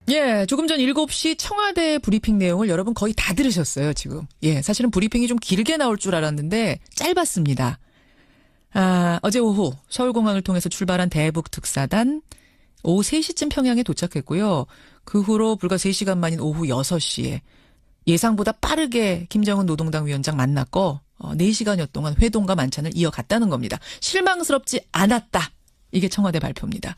예, 조금 전 7시 청와대 브리핑 내용을 여러분 거의 다 들으셨어요, 지금. 예, 사실은 브리핑이 좀 길게 나올 줄 알았는데 짧았습니다. 어제 오후 서울공항을 통해서 출발한 대북 특사단 오후 3시쯤 평양에 도착했고요. 그 후로 불과 3시간 만인 오후 6시에 예상보다 빠르게 김정은 노동당 위원장 만났고 4시간여 동안 회동과 만찬을 이어갔다는 겁니다. 실망스럽지 않았다. 이게 청와대 발표입니다.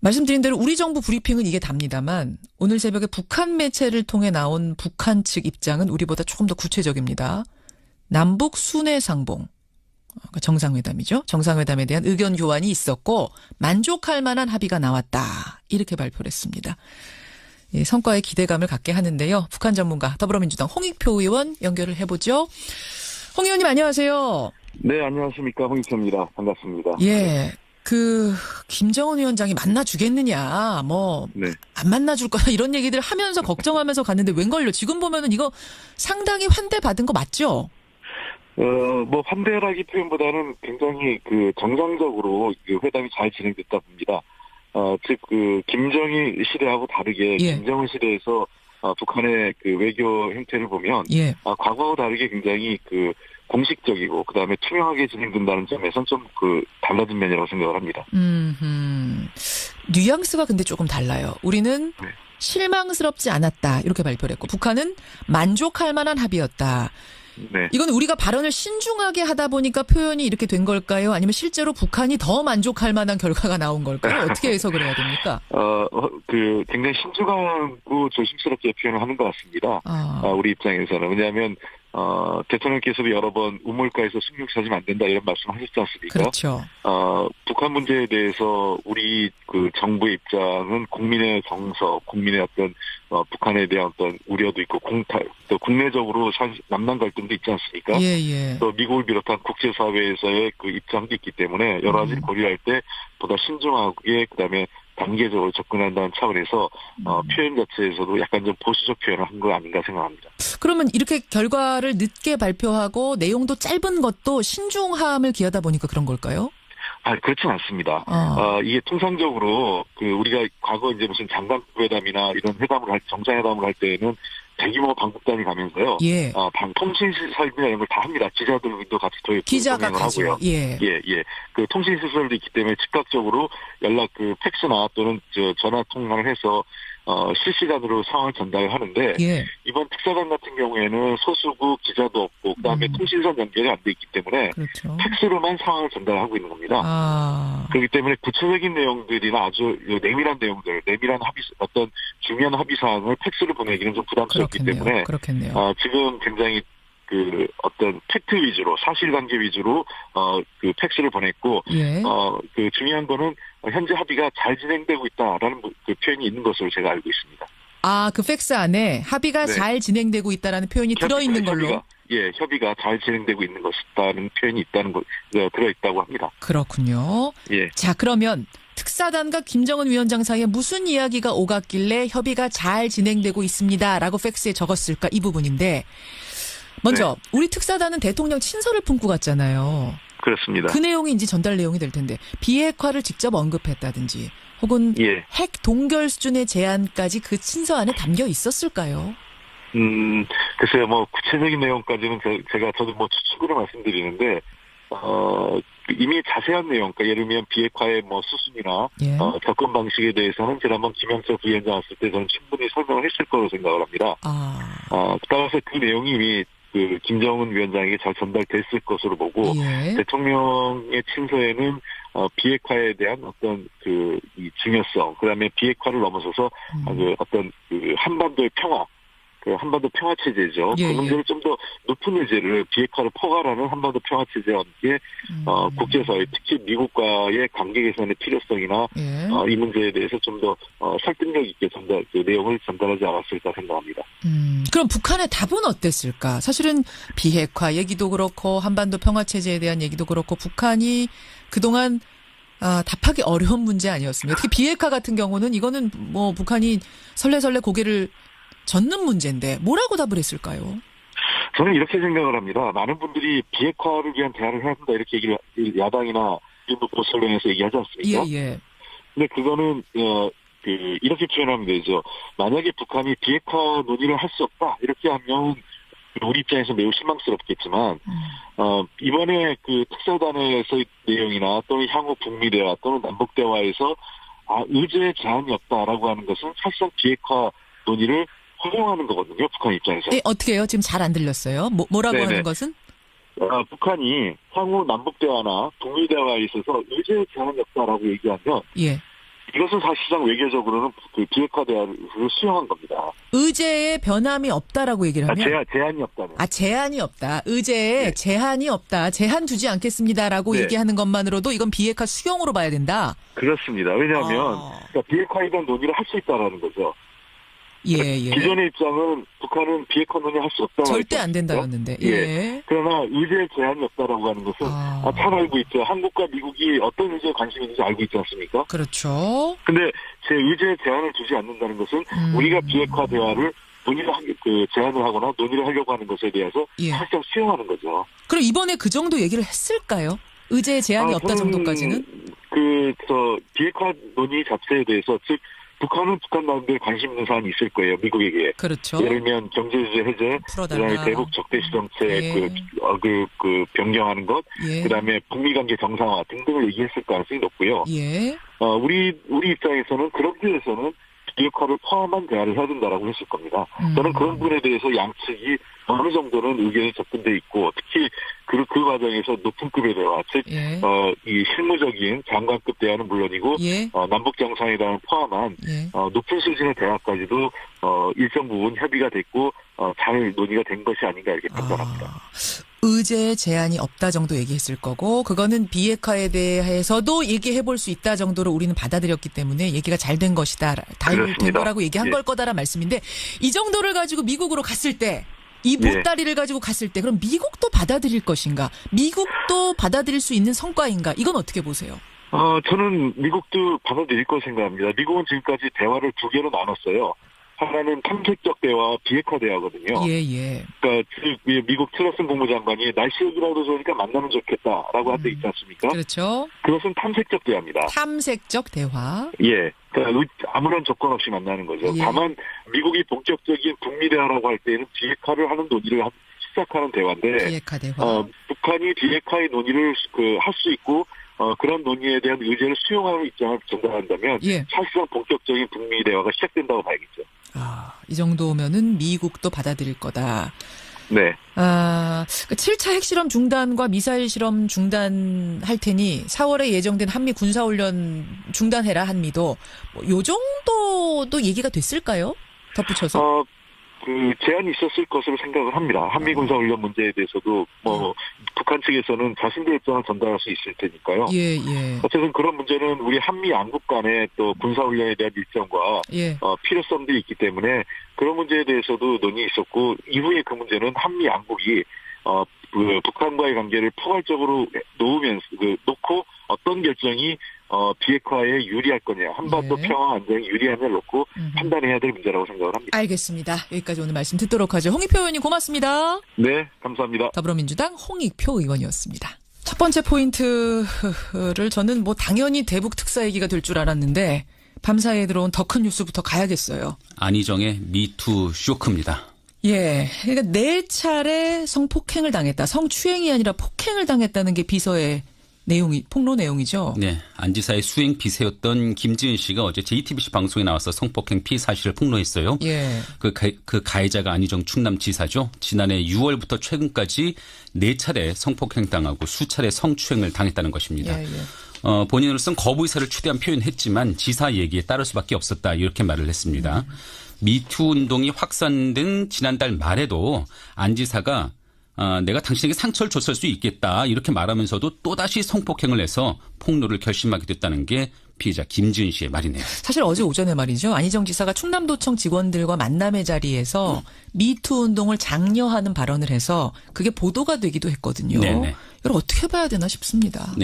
말씀드린 대로 우리 정부 브리핑은 이게 답니다만 오늘 새벽에 북한 매체를 통해 나온 북한 측 입장은 우리보다 조금 더 구체적입니다. 남북 순회상봉, 정상회담이죠. 정상회담에 대한 의견 교환이 있었고 만족할 만한 합의가 나왔다. 이렇게 발표를 했습니다. 이 성과에 기대감을 갖게 하는데요. 북한 전문가 더불어민주당 홍익표 의원 연결을 해보죠. 홍 의원님 안녕하세요. 네, 안녕하십니까. 홍익표입니다. 반갑습니다. 예. 김정은 위원장이 만나주겠느냐, 네. 안 만나줄 거야, 이런 얘기들 하면서 걱정하면서 갔는데 웬걸요? 지금 보면은 이거 상당히 환대받은 거 맞죠? 환대라기 표현보다는 굉장히 정상적으로 회담이 잘 진행됐다 봅니다. 김정일 시대하고 다르게, 예. 김정은 시대에서, 북한의 외교 형태를 보면, 예. 과거와 다르게 굉장히 공식적이고, 그 다음에 투명하게 진행된다는 점에선 좀 달라진 면이라고 생각을 합니다. 뉘앙스가 근데 조금 달라요. 우리는 네. 실망스럽지 않았다. 이렇게 발표를 했고, 북한은 만족할 만한 합의였다. 네. 이건 우리가 발언을 신중하게 하다 보니까 표현이 이렇게 된 걸까요? 아니면 실제로 북한이 더 만족할 만한 결과가 나온 걸까요? 어떻게 해석을 해야 됩니까? 굉장히 신중하고 조심스럽게 표현을 하는 것 같습니다. 우리 입장에서는. 왜냐하면, 대통령께서도 여러 번 우물가에서 숭늉 찾으면 안 된다 이런 말씀 하셨지 않습니까? 그렇죠. 북한 문제에 대해서 우리 정부의 입장은 국민의 정서, 국민의 북한에 대한 우려도 있고 또 국내적으로 남남 갈등도 있지 않습니까? 예. 또 미국을 비롯한 국제사회에서의 입장도 있기 때문에 여러 가지를 고려할 때 보다 신중하게 그다음에 단계적으로 접근한다는 차원에서 표현 자체에서도 약간 좀 보수적 표현을 한 거 아닌가 생각합니다. 그러면 이렇게 결과를 늦게 발표하고 내용도 짧은 것도 신중함을 기하다 보니까 그런 걸까요? 그렇진 않습니다. 이게 통상적으로 우리가 과거 이제 무슨 장관회담이나 이런 정상회담을 할 때에는 대규모 방북단이 가면서요. 예. 통신시설이나 이런 걸 다 합니다. 기자들도 같이 기자가 가죠. 하고요. 예. 통신시설도 있기 때문에 즉각적으로 팩스나 또는 전화 통화를 해서 실시간으로 상황을 전달하는데 예. 이번 특사단 같은 경우에는 소수국 기자도 없고 그다음에 통신선 연결이 안 돼 있기 때문에 그렇죠. 팩스로만 상황을 전달하고 있는 겁니다. 그렇기 때문에 구체적인 내용들이나 아주 내밀한 내용들, 내밀한 어떤 중요한 합의 사항을 팩스로 보내기는 좀 부담스럽기 때문에 그렇겠네요. 지금 굉장히 어떤 팩트 위주로 사실관계 위주로 팩스를 보냈고 예. 중요한 거는 현재 합의가 잘 진행되고 있다라는 표현이 있는 것으로 제가 알고 있습니다. 그 팩스 안에 합의가 네. 잘 진행되고 있다라는 표현이 들어있는 걸로. 협의가 잘 진행되고 있는 것이라는 표현이 들어있다고 합니다. 그렇군요. 예. 자, 그러면 특사단과 김정은 위원장 사이에 무슨 이야기가 오갔길래 협의가 잘 진행되고 있습니다라고 팩스에 적었을까 이 부분인데 먼저 우리 특사단은 대통령 친서를 품고 갔잖아요. 그렇습니다. 그 내용이 이제 전달 내용이 될 텐데 비핵화를 직접 언급했다든지 혹은 핵 동결 수준의 제안까지 그 친서 안에 담겨 있었을까요? 글쎄요, 구체적인 내용까지는 저도 추측으로 말씀드리는데, 이미 자세한 내용, 예를 들면 비핵화의 수순이나, 접근 방식에 대해서는 지난번 김영철 부위원장 왔을 때 저는 충분히 설명을 했을 거로 생각을 합니다. 따라서 그 내용이 이미 김정은 위원장에게 잘 전달됐을 것으로 보고, 대통령의 친서에는 비핵화에 대한 어떤 이 중요성, 그 다음에 비핵화를 넘어서서 한반도의 평화, 한반도 평화체제죠. 그 문제를 좀 더 높은 의제를 비핵화를 포괄하는 한반도 평화체제와 함께 국제사회, 특히 미국과의 관계 개선의 필요성이나 이 문제에 대해서 좀 더 설득력 있게 내용을 전달하지 않았을까 생각합니다. 그럼 북한의 답은 어땠을까? 사실은 비핵화 얘기도 그렇고 한반도 평화체제에 대한 얘기도 그렇고 북한이 그동안 답하기 어려운 문제 아니었습니까? 특히 비핵화 같은 경우는 이거는 북한이 설레설레 고개를 젓는 문제인데 뭐라고 답을 했을까요? 저는 이렇게 생각을 합니다. 많은 분들이 비핵화를 위한 대화를 해야 한다 이렇게 야당이나 일부 보수 언론에서 얘기하지 않습니까? 예. 근데 그거는 이렇게 표현하면 되죠. 만약에 북한이 비핵화 논의를 할 수 없다 이렇게 하면 우리 입장에서 매우 실망스럽겠지만 이번에 그 특사단에서의 내용이나 또는 향후 북미 대화 또는 남북 대화에서 의제의 제한이 없다라고 하는 것은 사실상 비핵화 논의를 허용하는 거거든요. 북한 입장에서. 네, 어떻게 해요? 지금 잘 안 들렸어요. 뭐라고 네네. 하는 것은? 북한이 향후 남북 대화나 북미 대화에 있어서 의제의 제한이 없다라고 얘기하면 예. 이것은 사실상 외교적으로는 그 비핵화 대화를 수용한 겁니다. 의제에 변함이 없다라고 얘기를 하면? 제한이 없다는. 제한이 없다. 의제에 네. 제한이 없다. 제한 두지 않겠습니다라고 네. 얘기하는 것만으로도 이건 비핵화 수용으로 봐야 된다. 그렇습니다. 왜냐하면 그러니까 비핵화에 대한 논의를 할 수 있다라는 거죠. 예. 기존의 입장은 북한은 비핵화 논의 할 수 없다. 절대 안 된다였는데. 예. 그러나 의제에 제한이 없다라고 하는 것은 잘 알고 있죠. 한국과 미국이 어떤 의제에 관심이 있는지 알고 있지 않습니까? 그렇죠. 근데 제 의제에 제한을 두지 않는다는 것은 우리가 비핵화 대화를 제한을 하거나 논의를 하려고 하는 것에 대해서 사실상 수용하는 거죠. 그럼 이번에 그 정도 얘기를 했을까요? 의제에 제한이 없다 정도까지는? 비핵화 논의 자체에 대해서 즉 북한은 북한 나름대로 관심 있는 사안이 있을 거예요. 미국에게. 그렇죠. 예를 들면 경제제재 해제, 그다음에 대북 적대시 정책 변경하는 것, 그다음에 북미 관계 정상화 등등을 얘기했을 가능성이 높고요. 우리 입장에서는 그런 데에서는 비핵화를 포함한 대화를 해야 된다라고 했을 겁니다. 저는 그런 부분에 대해서 양측이 어느 정도는 의견이 접근돼 있고 특히 그 과정에서 높은 급의 대화, 즉 이 실무적인 장관급 대화는 물론이고 남북 정상회담을 포함한 높은 수준의 대화까지도 일정 부분 협의가 됐고 잘 논의가 된 것이 아닌가 이렇게 판단합니다. 의제에 제한이 없다 정도 얘기했을 거고 그거는 비핵화에 대해서도 얘기해 볼 수 있다 정도로 우리는 받아들였기 때문에 얘기가 잘 된 것이다. 된 거라고 얘기한 걸 거다란 말씀인데 이 정도를 가지고 미국으로 갔을 때 이 보따리를 가지고 갔을 때 그럼 미국도 받아들일 것인가? 미국도 받아들일 수 있는 성과인가? 이건 어떻게 보세요? 저는 미국도 받아들일 거 생각합니다. 미국은 지금까지 대화를 두 개로 나눴어요. 하나는 탐색적 대화, 비핵화 대화거든요. 그러니까 미국 tillerson 국무장관이 날씨 얘기라도 좋으니까 만나면 좋겠다라고 한 데 있지 않습니까? 그렇죠. 그것은 탐색적 대화입니다. 탐색적 대화. 그러니까 아무런 조건 없이 만나는 거죠. 다만 미국이 본격적인 북미 대화라고 할 때는 비핵화를 하는 논의를 시작하는 대화인데 비핵화 대화. 북한이 비핵화의 논의를 할 수 있고 그런 논의에 대한 의제를 수용하는 입장을 전달한다면 사실상 본격적인 북미 대화가 시작된다고 봐야겠죠. 이 정도면은 미국도 받아들일 거다. 네. 7차 핵실험 중단과 미사일 실험 중단할 테니 4월에 예정된 한미 군사훈련 중단해라 한미도 요 정도도 얘기가 됐을까요? 덧붙여서. 제한이 있었을 것으로 생각을 합니다. 한미 군사훈련 문제에 대해서도 북한 측에서는 자신들의 입장을 전달할 수 있을 테니까요. 어쨌든 그런 문제는 우리 한미 양국 간의 또 군사훈련에 대한 일정과 필요성들이 있기 때문에 그런 문제에 대해서도 논의 있었고 이후에 그 문제는 한미 양국이 북한과의 관계를 포괄적으로 놓고 어떤 결정이 비핵화에 유리할 거냐, 한반도 평화 안정에 유리하냐를 놓고 판단해야 될 문제라고 생각을 합니다. 알겠습니다. 여기까지 오늘 말씀 듣도록 하죠. 홍익표 의원님 고맙습니다. 네, 감사합니다. 더불어민주당 홍익표 의원이었습니다. 첫 번째 포인트를 저는 당연히 대북 특사 얘기가 될 줄 알았는데 밤사이에 들어온 더 큰 뉴스부터 가야겠어요. 안희정의 미투 쇼크입니다. 그러니까 4차례 성폭행을 당했다. 성추행이 아니라 폭행을 당했다는 게 비서의 폭로 내용이죠. 네. 안 지사의 수행 비서였던 김지은 씨가 어제 JTBC 방송에 나와서 성폭행 피해 사실을 폭로했어요. 그 가해자가 안희정 충남지사죠. 지난해 6월부터 최근까지 4차례 성폭행 당하고 수차례 성추행을 당했다는 것입니다. 본인으로서는 거부 의사를 최대한 표현했지만 지사 얘기에 따를 수밖에 없었다 이렇게 말을 했습니다. 미투 운동이 확산된 지난달 말에도 안 지사가 내가 당신에게 상처를 줬을 수 있겠다 이렇게 말하면서도 또다시 성폭행을 해서 폭로를 결심하게 됐다는 게 피해자 김지은 씨의 말이네요. 사실 어제 오전에 말이죠. 안희정 지사가 충남도청 직원들과 만남의 자리에서 미투 운동을 장려하는 발언을 해서 그게 보도가 되기도 했거든요. 이걸 어떻게 봐야 되나 싶습니다.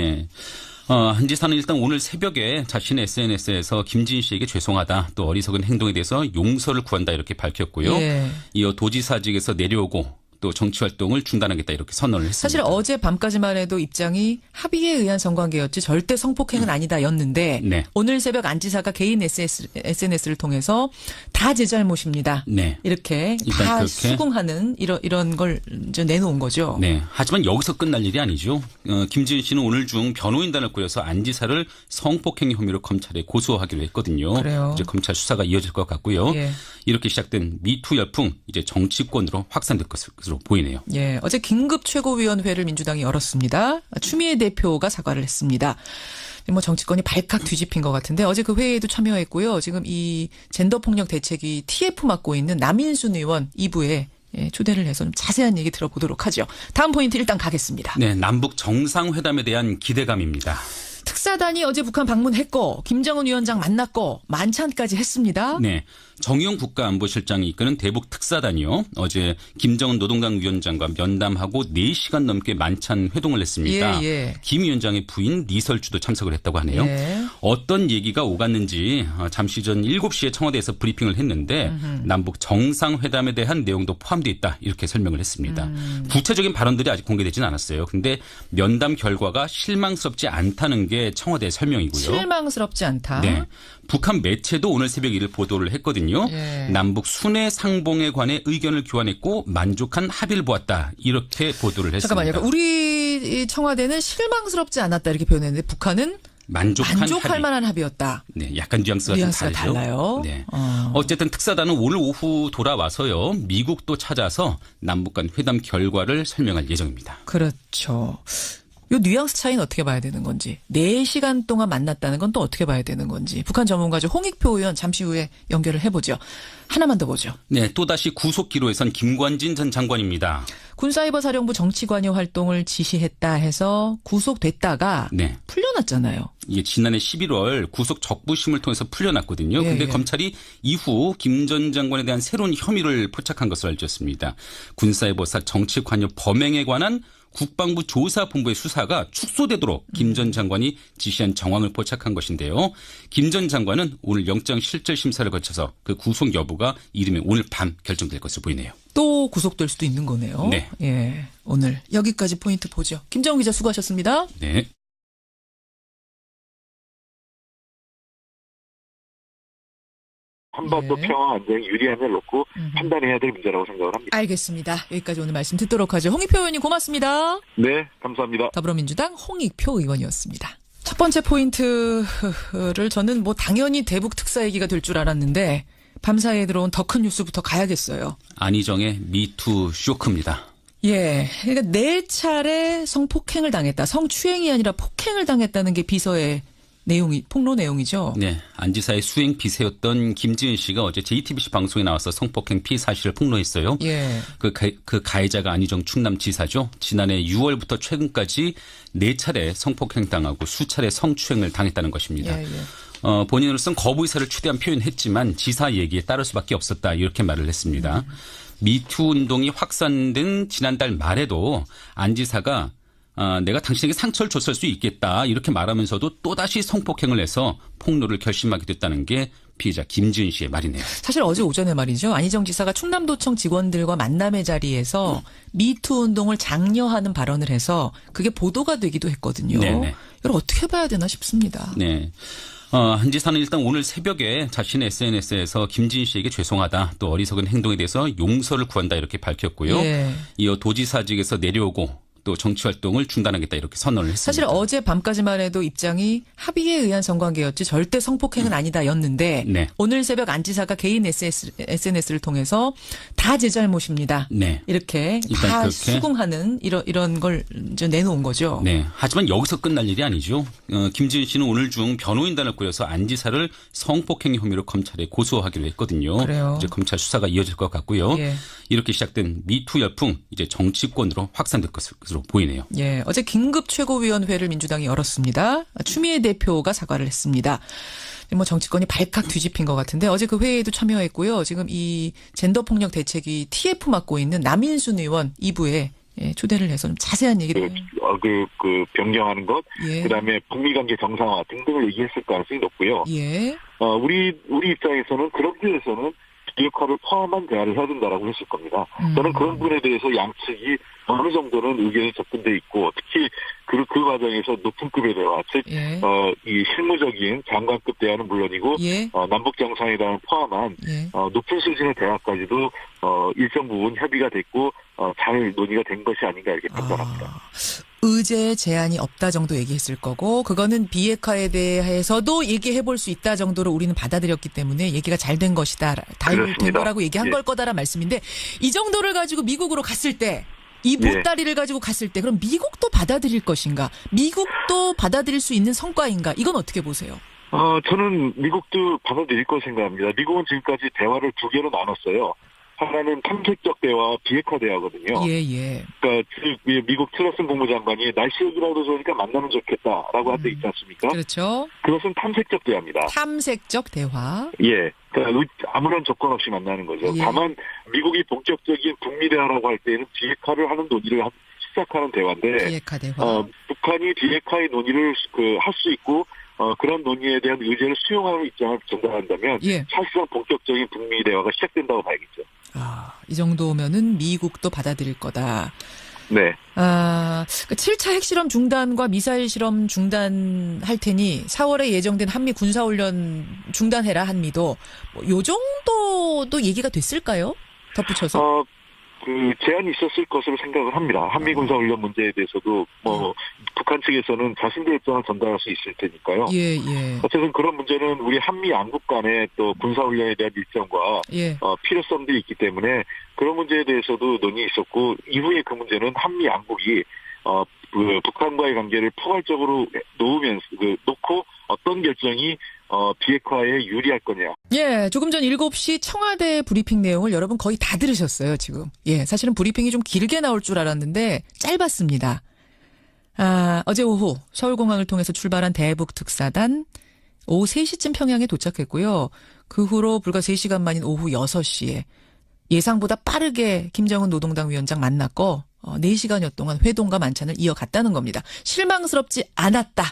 한 지사는 일단 오늘 새벽에 자신의 SNS에서 김지은 씨에게 죄송하다 또 어리석은 행동에 대해서 용서를 구한다 이렇게 밝혔고요. 이어 도지사직에서 내려오고 또 정치 활동을 중단하겠다 이렇게 선언을 했습니다. 사실 어제 밤까지만 해도 입장이 합의에 의한 성관계였지 절대 성폭행은 아니다였는데 네. 오늘 새벽 안 지사가 개인 SNS를 통해서 다 제 잘못입니다. 네. 이렇게 다 그렇게 수긍하는 이런 걸 이제 내놓은 거죠. 네. 하지만 여기서 끝날 일이 아니죠. 김지은 씨는 오늘 중 변호인단을 꾸려서 안 지사를 성폭행 혐의로 검찰에 고소하기로 했거든요. 그래요. 이제 검찰 수사가 이어질 것 같고요. 예. 이렇게 시작된 미투 열풍 이제 정치권으로 확산될 것으로 보이네요. 예, 어제 긴급 최고위원회를 민주당이 열었습니다. 추미애 대표가 사과를 했습니다. 뭐 정치권이 발칵 뒤집힌 것 같은데 어제 그 회의에도 참여했고요. 지금 이 젠더 폭력 대책이 TF 맡고 있는 남인순 의원 2부에 초대를 해서 좀 자세한 얘기 들어보도록 하죠. 다음 포인트 일단 가겠습니다. 네, 남북 정상회담에 대한 기대감입니다. 특사단이 어제 북한 방문했고 김정은 위원장 만났고 만찬까지 했습니다. 네. 정의용 국가안보실장이 이끄는 대북 특사단이요. 어제 김정은 노동당 위원장과 면담하고 4시간 넘게 만찬 회동을 했습니다. 김 위원장의 부인 리설주도 참석을 했다고 하네요. 어떤 얘기가 오갔는지 잠시 전 7시에 청와대에서 브리핑을 했는데 남북 정상회담에 대한 내용도 포함되어 있다 이렇게 설명을 했습니다. 구체적인 발언들이 아직 공개되지는 않았어요. 그런데 면담 결과가 실망스럽지 않다는 게 청와대의 설명이고요. 실망스럽지 않다. 네. 북한 매체도 오늘 새벽 이를 보도를 했거든요. 남북 순회 상봉에 관해 의견을 교환했고 만족한 합의를 보았다. 이렇게 보도를 했습니다. 잠깐만요. 우리 청와대는 실망스럽지 않았다 이렇게 표현했는데 북한은 만족할 만한 합의였다. 네, 약간 뉘앙스가 좀 다르죠. 달라요. 네. 어쨌든 특사단은 오늘 오후 돌아와서요. 미국도 찾아서 남북 간 회담 결과를 설명할 예정입니다. 그렇죠. 요 뉘앙스 차이는 어떻게 봐야 되는 건지 4시간 동안 만났다는 건 또 어떻게 봐야 되는 건지 북한 전문가죠. 홍익표 의원 잠시 후에 연결을 해보죠. 하나만 더 보죠. 네, 또다시 구속 기로에선 김관진 전 장관입니다. 군사이버사령부 정치관여 활동을 지시했다 해서 구속됐다가 풀려났잖아요. 이게 지난해 11월 구속 적부심을 통해서 풀려났거든요. 그런데 검찰이 이후 김 전 장관에 대한 새로운 혐의를 포착한 것으로 알려졌습니다. 군사이버사 정치관여 범행에 관한 국방부 조사본부의 수사가 축소되도록 김 전 장관이 지시한 정황을 포착한 것인데요. 김 전 장관은 오늘 영장실질심사를 거쳐서 그 구속 여부가 이르면 오늘 밤 결정될 것으로 보이네요. 또 구속될 수도 있는 거네요. 네. 예, 오늘 여기까지 포인트 보죠. 김정우 기자 수고하셨습니다. 네. 한반도 평화 안정에 유리한 을 놓고 판단해야 될 문제라고 생각을 합니다. 알겠습니다. 여기까지 오늘 말씀 듣도록 하죠. 홍익표 의원님 고맙습니다. 네, 감사합니다. 더불어민주당 홍익표 의원이었습니다. 첫 번째 포인트를 저는 뭐 당연히 대북 특사 얘기가 될 줄 알았는데 밤사이에 들어온 더 큰 뉴스부터 가야겠어요. 안희정의 미투 쇼크입니다. 예, 그러니까 4차례 성폭행을 당했다. 성추행이 아니라 폭행을 당했다는 게 비서의 폭로 내용이죠. 네. 안 지사의 수행 비서였던 김지은 씨가 어제 JTBC 방송에 나와서 성폭행 피해 사실을 폭로했어요. 그 가해자가 안희정 충남지사죠. 지난해 6월부터 최근까지 4차례 성폭행 당하고 수차례 성추행을 당했다는 것입니다. 본인으로서는 거부 의사를 최대한 표현했지만 지사 얘기에 따를 수밖에 없었다 이렇게 말을 했습니다. 미투 운동이 확산된 지난달 말에도 안 지사가 내가 당신에게 상처를 줬을 수 있겠다 이렇게 말하면서도 또다시 성폭행을 해서 폭로를 결심하게 됐다는 게 피해자 김지은 씨의 말이네요. 사실 어제 오전에 말이죠. 안희정 지사가 충남도청 직원들과 만남의 자리에서 미투 운동을 장려하는 발언을 해서 그게 보도가 되기도 했거든요. 이걸 어떻게 봐야 되나 싶습니다. 네. 한 지사는 일단 오늘 새벽에 자신의 SNS에서 김지은 씨에게 죄송하다 또 어리석은 행동에 대해서 용서를 구한다 이렇게 밝혔고요. 이어 도지사직에서 내려오고 또 정치 활동을 중단하겠다 이렇게 선언을 했습니다. 사실 어제 밤까지만 해도 입장이 합의에 의한 성관계였지 절대 성폭행은 아니다였는데 오늘 새벽 안 지사가 개인 SNS를 통해서 다 제 잘못입니다. 이렇게 다 수긍하는 이런 걸 이제 내놓은 거죠. 네. 하지만 여기서 끝날 일이 아니죠. 김지은 씨는 오늘 중 변호인단을 꾸려서 안 지사를 성폭행 혐의로 검찰에 고소하기로 했거든요. 이제 검찰 수사가 이어질 것 같고요. 이렇게 시작된 미투 열풍 이제 정치권으로 확산될 것으로 보이네요. 예, 어제 긴급 최고위원회를 민주당이 열었습니다. 추미애 대표가 사과를 했습니다. 뭐 정치권이 발칵 뒤집힌 것 같은데 어제 그 회의에도 참여했고요. 지금 이 젠더 폭력 대책이 TF 맡고 있는 남인순 의원 2부에 초대를 해서 좀 자세한 얘기를 변경하는 것, 그다음에 북미 관계 정상화 등등을 얘기했을 가능성이 높고요. 우리 입장에서는 그런 데에서는 비핵 비핵화를 포함한 대화를 해야 된다라고 했을 겁니다. 저는 그런 부분에 대해서 양측이 어느 정도는 의견이 접근돼 있고 특히 그 과정에서 높은 급의 대화, 즉 예. 이 실무적인 장관급 대화는 물론이고 예. 남북 정상회담을 포함한 예. 높은 수준의 대화까지도 일정 부분 협의가 됐고 잘 논의가 된 것이 아닌가 이렇게 판단합니다. 의제 제한이 없다 정도 얘기했을 거고 그거는 비핵화에 대해서도 얘기해볼 수 있다 정도로 우리는 받아들였기 때문에 얘기가 잘 된 것이다. 다 된 거라고 얘기한 걸 거다라는 말씀인데 이 정도를 가지고 미국으로 갔을 때 이 보따리를 가지고 갔을 때 그럼 미국도 받아들일 것인가? 미국도 받아들일 수 있는 성과인가? 이건 어떻게 보세요? 저는 미국도 받아들일 거 생각합니다. 미국은 지금까지 대화를 두 개로 나눴어요. 하나는 탐색적 대화와 비핵화 대화거든요. 예. 그러니까 미국 틸러슨 국무장관이 날씨 얘기라도 좋으니까 만나면 좋겠다라고 한 데 있지 않습니까? 그렇죠. 그것은 탐색적 대화입니다. 탐색적 대화. 예. 그러니까 아무런 조건 없이 만나는 거죠. 예. 다만 미국이 본격적인 북미 대화라고 할 때는 비핵화를 하는 논의를 시작하는 대화인데 비핵화 대화. 북한이 비핵화의 논의를 할 수 있고 그런 논의에 대한 의제를 수용하는 입장을 전달한다면 사실상 본격적인 북미 대화가 시작된다고 봐야겠죠. 이 정도면은 미국도 받아들일 거다. 네. 7차 핵실험 중단과 미사일 실험 중단할 테니 4월에 예정된 한미 군사훈련 중단해라 한미도 요 정도도 얘기가 됐을까요? 덧붙여서. 제한이 있었을 것으로 생각을 합니다. 한미 군사훈련 문제에 대해서도 북한 측에서는 자신들의 입장을 전달할 수 있을 테니까요. 예. 어쨌든 그런 문제는 우리 한미 양국 간의 또 군사훈련에 대한 일정과 필요성도 있기 때문에 그런 문제에 대해서도 논의 있었고 이후에 그 문제는 한미 양국이 북한과의 관계를 포괄적으로 놓고 어떤 결정이 비핵화에 유리할 거냐. 예, 조금 전 7시 청와대 브리핑 내용을 여러분 거의 다 들으셨어요, 지금. 예, 사실은 브리핑이 좀 길게 나올 줄 알았는데 짧았습니다. 어제 오후 서울공항을 통해서 출발한 대북 특사단 오후 3시쯤 평양에 도착했고요. 그 후로 불과 3시간 만인 오후 6시에 예상보다 빠르게 김정은 노동당 위원장 만났고 4시간여 동안 회동과 만찬을 이어갔다는 겁니다. 실망스럽지 않았다.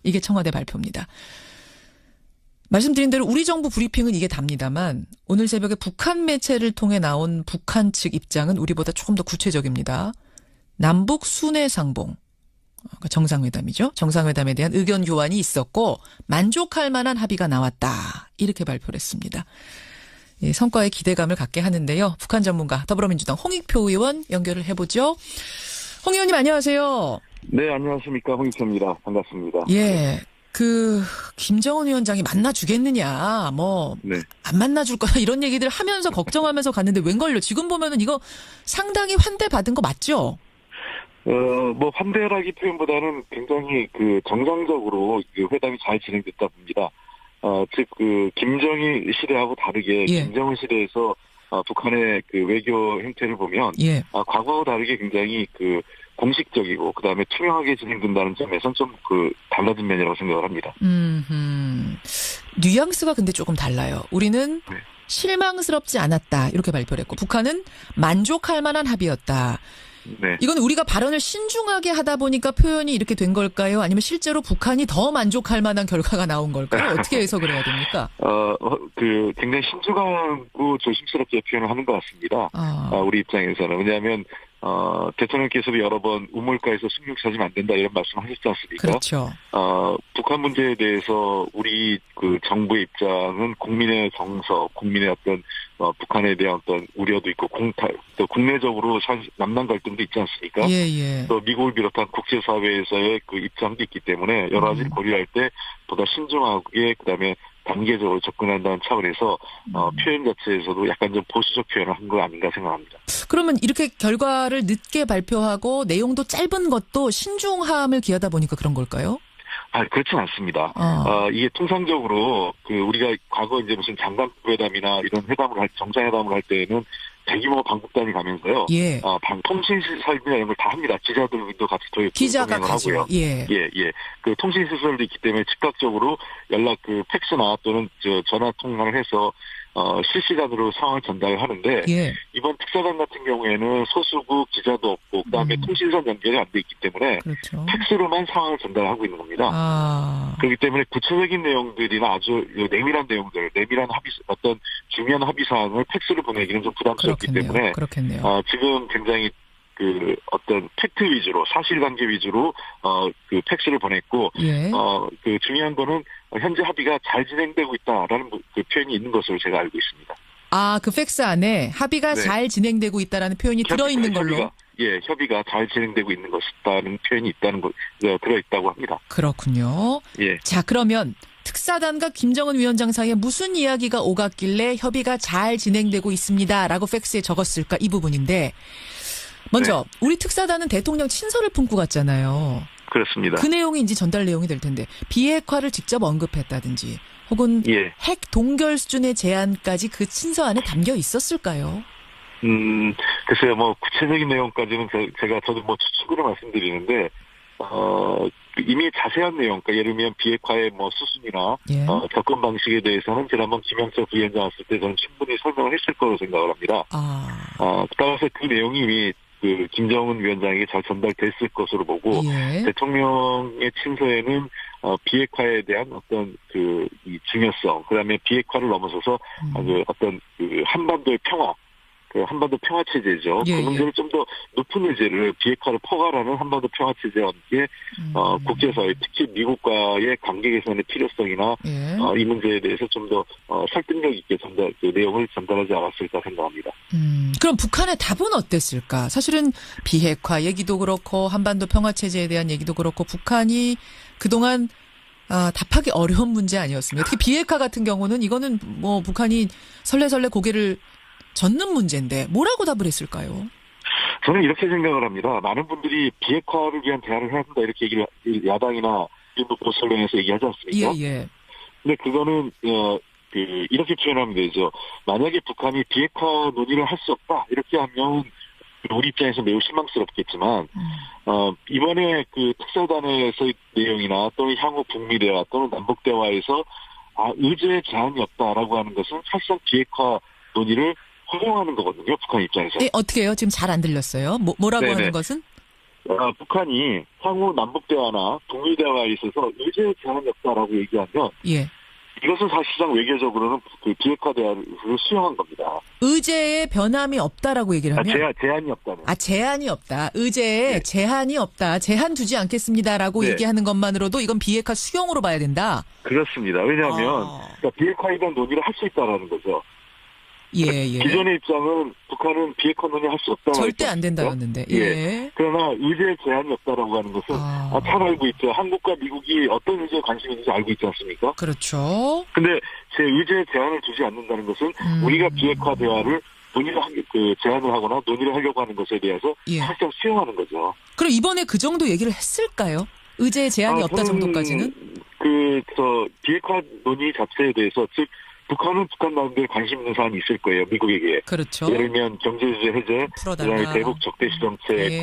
이게 청와대 발표입니다. 말씀드린 대로 우리 정부 브리핑은 이게 답니다만 오늘 새벽에 북한 매체를 통해 나온 북한 측 입장은 우리보다 조금 더 구체적입니다. 남북 순회상봉, 그러니까 정상회담이죠. 정상회담에 대한 의견 교환이 있었고 만족할 만한 합의가 나왔다. 이렇게 발표를 했습니다. 성과에 기대감을 갖게 하는데요. 북한 전문가 더불어민주당 홍익표 의원 연결을 해보죠. 홍 의원님 안녕하세요. 네, 안녕하십니까. 홍익표입니다. 반갑습니다. 예. 김정은 위원장이 만나주겠느냐, 안 만나줄 거야, 이런 얘기들 하면서 걱정하면서 갔는데 웬걸요? 지금 보면은 이거 상당히 환대받은 거 맞죠? 환대라기 표현보다는 굉장히 정상적으로 회담이 잘 진행됐다 봅니다. 즉, 김정일 시대하고 다르게 김정은 시대에서 북한의 외교 행태를 보면 과거와 다르게 굉장히 공식적이고 그다음에 투명하게 진행된다는 점에서는 좀 달라진 면이라고 생각을 합니다. 뉘앙스가 근데 조금 달라요. 우리는 실망스럽지 않았다 이렇게 발표를 했고 북한은 만족할 만한 합의였다. 네. 이건 우리가 발언을 신중하게 하다 보니까 표현이 이렇게 된 걸까요? 아니면 실제로 북한이 더 만족할 만한 결과가 나온 걸까요? 어떻게 해석을 해야 됩니까? 굉장히 신중하고 조심스럽게 표현을 하는 것 같습니다. 우리 입장에서는. 왜냐하면, 대통령께서도 여러 번 우물가에서 숭늉 찾으면 안 된다 이런 말씀 하셨지 않습니까? 그렇죠. 북한 문제에 대해서 우리 정부의 입장은 국민의 정서, 국민의 어떤 북한에 대한 어떤 우려도 있고 또 국내적으로 남남 갈등도 있지 않습니까? 또 미국을 비롯한 국제사회에서의 입장도 있기 때문에 여러 가지를 고려할 때 보다 신중하게 그다음에 단계적으로 접근한다는 차원에서 표현 자체에서도 약간 좀 보수적 표현을 한 거 아닌가 생각합니다. 그러면 이렇게 결과를 늦게 발표하고 내용도 짧은 것도 신중함을 기하다 보니까 그런 걸까요? 그렇진 않습니다. 이게 통상적으로 우리가 과거 이제 무슨 장관회담이나 이런 정상회담을 할 때에는 대규모 방북단이 가면서요. 통신시설이나 이런 걸 다 합니다. 기자들도 같이 기자가 가죠. 통신시설도 있기 때문에 즉각적으로 팩스나 또는 전화 통화를 해서 실시간으로 상황을 전달하는데 예. 이번 특사단 같은 경우에는 소수국 기자도 없고 그다음에 통신선 연결이 안 돼 있기 때문에 그렇죠. 팩스로만 상황을 전달하고 있는 겁니다. 그렇기 때문에 구체적인 내용들이나 아주 내밀한 내용들, 내밀한 어떤 중요한 합의 사항을 팩스로 보내기는 좀 부담스럽기 때문에 지금 굉장히 그 어떤 팩트 위주로 사실관계 위주로 그 팩스를 보냈고 예. 그 중요한 거는 현재 합의가 잘 진행되고 있다라는 그 표현이 있는 것으로 제가 알고 있습니다. 그 팩스 안에 합의가 잘 진행되고 있다라는 표현이 들어있는 걸로. 협의가 잘 진행되고 있는 것이다는 표현이 들어있다고 합니다. 그렇군요. 예. 자, 그러면 특사단과 김정은 위원장 사이에 무슨 이야기가 오갔길래 협의가 잘 진행되고 있습니다라고 팩스에 적었을까 이 부분인데 먼저 우리 특사단은 대통령 친서를 품고 갔잖아요. 그렇습니다. 그 내용이 이제 전달 내용이 될 텐데 비핵화를 직접 언급했다든지 혹은 핵 동결 수준의 제안까지 그 친서 안에 담겨 있었을까요? 글쎄요, 구체적인 내용까지는 저도 추측으로 말씀드리는데, 이미 자세한 내용, 그러니까 예를 들면 비핵화의 수순이나, 접근 방식에 대해서는 지난번 김영철 부위원장 왔을 때 저는 충분히 설명을 했을 거로 생각을 합니다. 따라서 그 내용이 이미 김정은 위원장에게 잘 전달됐을 것으로 보고, 대통령의 친서에는 비핵화에 대한 어떤 이 중요성, 그 다음에 비핵화를 넘어서서 어떤 한반도의 평화, 한반도 평화체제죠. 그 문제를 좀 더 높은 의제를 비핵화를 포괄하는 한반도 평화체제와 함께 국제사회, 특히 미국과의 관계 개선의 필요성이나 이 문제에 대해서 좀 더 설득력 있게 그 내용을 전달하지 않았을까 생각합니다. 그럼 북한의 답은 어땠을까? 사실은 비핵화 얘기도 그렇고 한반도 평화체제에 대한 얘기도 그렇고 북한이 그동안 답하기 어려운 문제 아니었습니까? 특히 비핵화 같은 경우는 이거는 북한이 설레설레 고개를 젓는 문제인데 뭐라고 답을 했을까요? 저는 이렇게 생각을 합니다. 많은 분들이 비핵화를 위한 대안을 해야 한다 이렇게 얘기를 야당이나 일부 보수언론에서 얘기하지 않습니까? 예. 근데 그거는 이렇게 표현하면 되죠. 만약에 북한이 비핵화 논의를 할 수 없다 이렇게 하면 우리 입장에서 매우 실망스럽겠지만 이번에 그 특사단에서의 내용이나 또는 향후 북미 대화 또는 남북 대화에서 의제의 제한이 없다라고 하는 것은 사실상 비핵화 논의를 허용하는 거거든요. 북한 입장에서. 네, 어떻게 해요? 지금 잘 안 들렸어요. 뭐라고 하는 것은? 북한이 향후 남북 대화나 북미 대화에 있어서 의제의 제한이 없다라고 얘기하면 이것은 사실상 외교적으로는 그 비핵화 대화를 수용한 겁니다. 의제에 변함이 없다라고 얘기를 하면? 제한이 없다는. 제한이 없다. 의제에 제한이 없다. 제한 두지 않겠습니다라고 얘기하는 것만으로도 이건 비핵화 수용으로 봐야 된다. 그렇습니다. 왜냐하면 그러니까 비핵화에 대한 논의를 할 수 있다라는 거죠. 기존의 입장은 북한은 비핵화 논의 할 수 없다. 절대 안 된다였는데. 그러나 의제에 제한이 없다라고 하는 것은 잘 알고 있죠. 한국과 미국이 어떤 의제에 관심이 있는지 알고 있지 않습니까? 그렇죠. 근데 제 의제에 제한을 두지 않는다는 것은 우리가 비핵화 대화를 제안을 하거나 논의를 하려고 하는 것에 대해서 사실상 수용하는 거죠. 그럼 이번에 그 정도 얘기를 했을까요? 의제에 제한이 없다 정도까지는? 비핵화 논의 자체에 대해서 즉 북한은 북한 나름대로 관심 있는 사안이 있을 거예요. 미국에게. 그렇죠. 예를 들면 경제제재 해제, 그다음에 대북 적대시 정책,